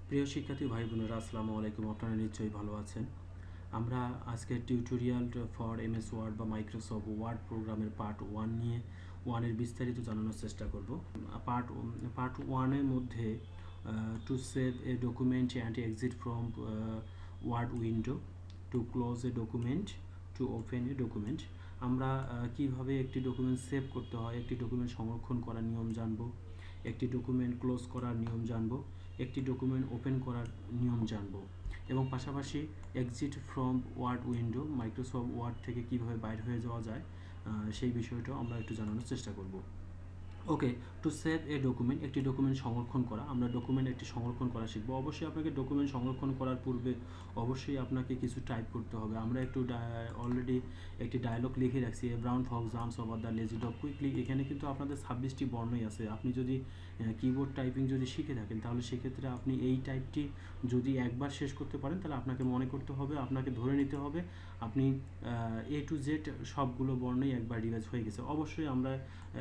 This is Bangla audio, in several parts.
প্রিয় শিক্ষার্থী ভাই বোনেরা, আসসালামু আলাইকুম। আপনারা নিশ্চয়ই ভালো আছেন। আমরা আজকে টিউটোরিয়াল ফর এমএস ওয়ার্ড বা মাইক্রোসফট ওয়ার্ড প্রোগ্রামের পার্ট 1 নিয়ে ওয়ানের বিস্তারিত জানানোর চেষ্টা করব। পার্ট 1-এর মধ্যে to save a document and exit from Word window, to close a document, to open a document. আমরা কিভাবে একটি ডকুমেন্ট সেভ করতে হয়, একটি ডকুমেন্ট সংরক্ষণ করার নিয়ম জানব, একটি ডকুমেন্ট ক্লোজ করার নিয়ম জানব, একটি ডকুমেন্ট ওপেন করার নিয়ম জানব এবং পাশাপাশি exit from Word window, Microsoft Word থেকে কিভাবে বাইর হয়ে যাওয়া যায় সেই বিষয়টাও আমরা একটু জানানোর চেষ্টা করব। ওকে, টু সেভ এ ডকুমেন্ট, একটি ডকুমেন্ট সংরক্ষণ করা। আমরা ডকুমেন্ট একটি সংরক্ষণ করা শিখবো। অবশ্যই আপনাকে ডকুমেন্ট সংরক্ষণ করার পূর্বে অবশ্যই আপনাকে কিছু টাইপ করতে হবে। আমরা একটু অলরেডি একটি ডায়লগ লিখে রাখছি, a brown Fox jumps over the lazy dog quickly. এখানে কিন্তু আপনাদের 26টি বর্ণই আছে। আপনি যদি কিবোর্ড টাইপিং যদি শিখে থাকেন তাহলে সেক্ষেত্রে আপনি এই টাইপটি যদি একবার শেষ করতে পারেন তাহলে আপনাকে মনে করতে হবে, আপনাকে ধরে নিতে হবে আপনি A to Z সবগুলো বর্ণই একবার রিভাইজ হয়ে গেছে। অবশ্যই আমরা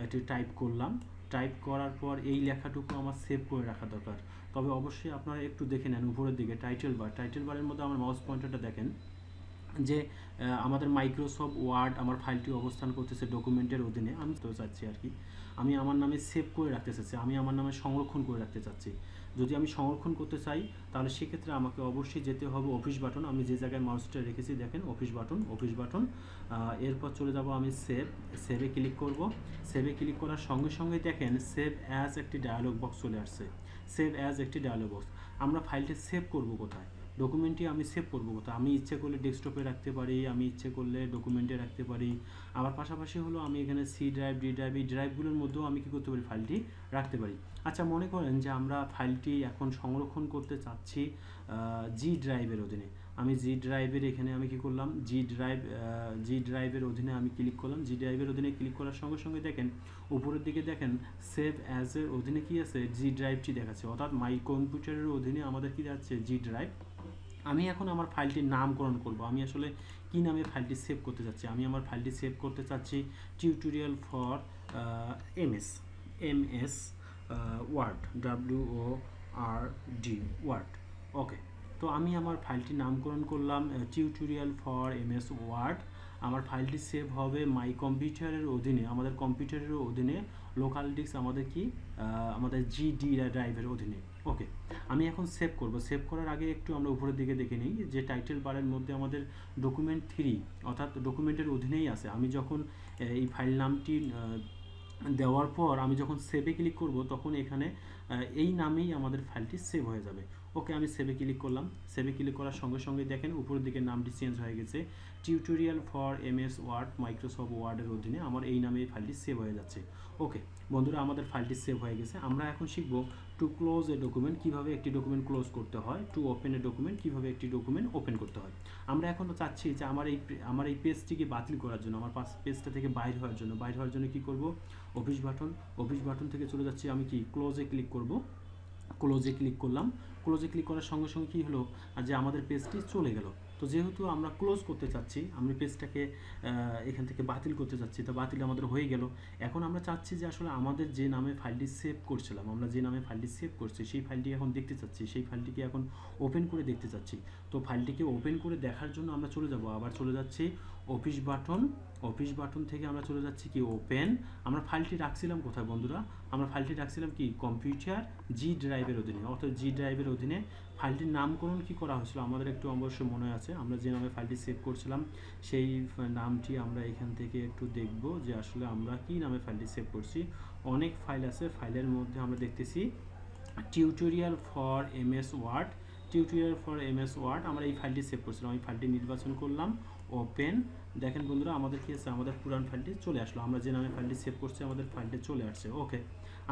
এটি টাইপ করলাম, টাইপ করার পর এই লেখাটুকু আমার সেভ করে রাখা দরকার। তবে অবশ্যই আপনারা একটু দেখে নেন উপরের দিকে টাইটেল বারের মধ্যে আমার মাউস পয়েন্টারটা দেখেন যে আমাদের মাইক্রোসফট ওয়ার্ড আমার ফাইলটি অবস্থান করতেছে ডকুমেন্টের অধীনে। আমি তো চাচ্ছি আর কি, আমি আমার নামে সেভ করে রাখতে চাচ্ছি, আমি আমার নামে সংরক্ষণ করে রাখতে চাচ্ছি। যদি আমি সংরক্ষণ করতে চাই তাহলে সেক্ষেত্রে আমাকে অবশ্যই যেতে হবে অফিস বাটন। আমি যে জায়গায় মাউসটা রেখেছি দেখেন অফিস বাটন। এরপর চলে যাব আমি সেভে ক্লিক করব। সেভে ক্লিক করার সঙ্গে সঙ্গে দেখেন সেভ অ্যাজ একটি ডায়ালগ বক্স চলে আসছে। সেভ অ্যাজ একটি ডায়ালগ বক্স। আমরা ফাইলটি সেভ করব কোথায়, ডকুমেন্টটি আমি সেভ করবো কোথায়? আমি ইচ্ছে করলে ডেস্কটপে রাখতে পারি, আমি ইচ্ছে করলে ডকুমেন্টে রাখতে পারি। আবার পাশাপাশি হলো আমি এখানে সি ড্রাইভ, ডি ড্রাইভ, এই ড্রাইভগুলোর মধ্যেও আমি কী করতে পারি, ফাইলটি রাখতে পারি। আচ্ছা, মনে করেন যে আমরা ফাইলটি এখন সংরক্ষণ করতে চাচ্ছি জি ড্রাইভের অধীনে। আমি জি ড্রাইভের এখানে আমি কী করলাম, জি ড্রাইভের অধীনে আমি ক্লিক করলাম। জি ড্রাইভের অধীনে ক্লিক করার সঙ্গে সঙ্গে দেখেন উপরের দিকে দেখেন সেভ অ্যাজের অধীনে কী আছে, জি ড্রাইভটি দেখাচ্ছে। অর্থাৎ মাই কম্পিউটারের অধীনে আমাদের কী যাচ্ছে, জি ড্রাইভ। আমি এখন আমার ফাইলটির নামকরণ করব। আমি আসলে কি নামে ফাইলটি সেভ করতে চাচ্ছি? আমি আমার ফাইলটি সেভ করতে চাচ্ছি tutorial for MS Word, WORD Word. Okay, তো আমি আমার ফাইলটির নামকরণ করলাম টিউটোরিয়াল ফর এমএস ওয়ার্ড। আমার ফাইলটি সেভ হবে মাই কম্পিউটারের অধীনে, আমাদের কম্পিউটারের অধীনে লোকাল ডিস্ক আমাদের কি আমাদের জিডি ড্রাইভের অধীনে। ওকে, আমি এখন সেভ করব। সেভ করার আগে একটু আমরা উপরের দিকে দেখে নিই যে টাইটেল বারের মধ্যে আমাদের ডকুমেন্ট 3 অর্থাৎ ডকুমেন্টের অধীনেই আছে। আমি যখন এই ফাইল নামটি দেওয়ার পর আমি যখন সেভে ক্লিক করব তখন এখানে এই নামেই আমাদের ফাইলটি সেভ হয়ে যাবে। ওকে, আমি সেভে ক্লিক করলাম। সেভে ক্লিক করার সঙ্গে সঙ্গে দেখেন উপরের দিকে নামটি চেঞ্জ হয়ে গেছে, tutorial for MS Word, Microsoft ওয়ার্ডের অধীনে আমার এই নামে এই ফাইলটি সেভ হয়ে যাচ্ছে। ওকে বন্ধুরা, আমাদের ফাইলটি সেভ হয়ে গেছে। আমরা এখন শিখব টু ক্লোজ এ ডকুমেন্ট, কীভাবে একটি ডকুমেন্ট ক্লোজ করতে হয়, টু ওপেন এ ডকুমেন্ট, কীভাবে একটি ডকুমেন্ট ওপেন করতে হয়। আমরা এখন চাচ্ছি যে আমার এই পেজটিকে বাতিল করার জন্য, আমার পেজটা থেকে বাইর হওয়ার জন্য কী করব, অফিস বাটন থেকে চলে যাচ্ছি আমি কি ক্লোজে ক্লিক করব। ক্লোজে ক্লিক করলাম। ক্লোজে ক্লিক করার সঙ্গে সঙ্গে কী হলো, যে আমাদের পেজটি চলে গেল। তো যেহেতু আমরা ক্লোজ করতে চাচ্ছি, আমি পেজটাকে এখান থেকে বাতিল করতে চাচ্ছি, তো বাতিল আমাদের হয়ে গেল। এখন আমরা চাচ্ছি যে আসলে আমাদের যে নামে ফাইলটি সেভ করছিলাম, আমরা যে নামে ফাইলটি সেভ করছি সেই ফাইলটি এখন দেখতে চাচ্ছি, সেই ফাইলটিকে এখন ওপেন করে দেখতে চাচ্ছি। তো ফাইলটিকে ওপেন করে দেখার জন্য আমরা চলে যাব, আবার চলে যাচ্ছি অফিস বাটন থেকে আমরা চলে যাচ্ছি কি ওপেন। আমরা ফাইলটি রাখছিলাম কোথায় বন্ধুরা, আমরা ফাইলটি রাখছিলাম কি কম্পিউটার জি ড্রাইভের অধীনে। অর্থাৎ জি ড্রাইভের অধীনে ফাইলটির নামকরণ কি করা হয়েছিল আমাদের একটু অবশ্যই মনে আছে, আমরা যে নামে ফাইলটি সেভ করছিলাম সেই নামটি আমরা এখান থেকে একটু দেখব যে আসলে আমরা কি নামে ফাইলটি সেভ করছি। অনেক ফাইল আছে, ফাইলের মধ্যে আমরা দেখতেছি টিউটোরিয়াল ফর এমএস ওয়ার্ড, আমরা এই ফাইলটি সেভ করছিলাম। এই ফাইলটি নির্বাচন করলাম, ওপেন। দেখেন বন্ধুরা আমাদের কি আছে, আমাদের পুরান ফাইলটি চলে আসলো, আমরা যে নামে ফাইলটি সেভ করছি আমাদের ফাইলটি চলে আসছে। ওকে,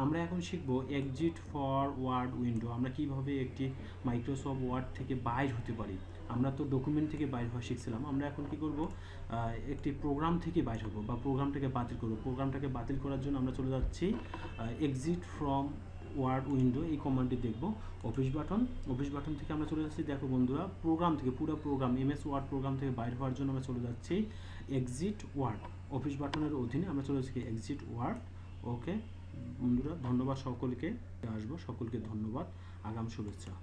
আমরা এখন শিখব এক্সিট ফর ওয়ার্ড উইন্ডো, আমরা কিভাবে একটি মাইক্রোসফট ওয়ার্ড থেকে বাইর হতে পারি। আমরা তো ডকুমেন্ট থেকে বাইর হওয়া শিখছিলাম, আমরা এখন কি করব, একটি প্রোগ্রাম থেকে বাইর হব বা প্রোগ্রামটাকে বাতিল করব। প্রোগ্রামটাকে বাতিল করার জন্য আমরা চলে যাচ্ছি এক্সিট ফ্রম ওয়ার্ড উইন্ডো, এই কমান্ডটি দেখব। অফিস বাটন থেকে আমরা চলে যাচ্ছি, দেখো বন্ধুরা প্রোগ্রাম থেকে, পুরো প্রোগ্রাম এমএস ওয়ার্ড প্রোগ্রাম থেকে বাইর হওয়ার জন্য আমরা চলে যাচ্ছি এক্সিট ওয়ার্ড। অফিস বাটনের অধীনে আমরা চলে যাচ্ছি এক্সিট ওয়ার্ড। ওকে বন্ধুরা, ধন্যবাদ সকলকে, আসবো সকলকে ধন্যবাদ, আগাম শুভেচ্ছা।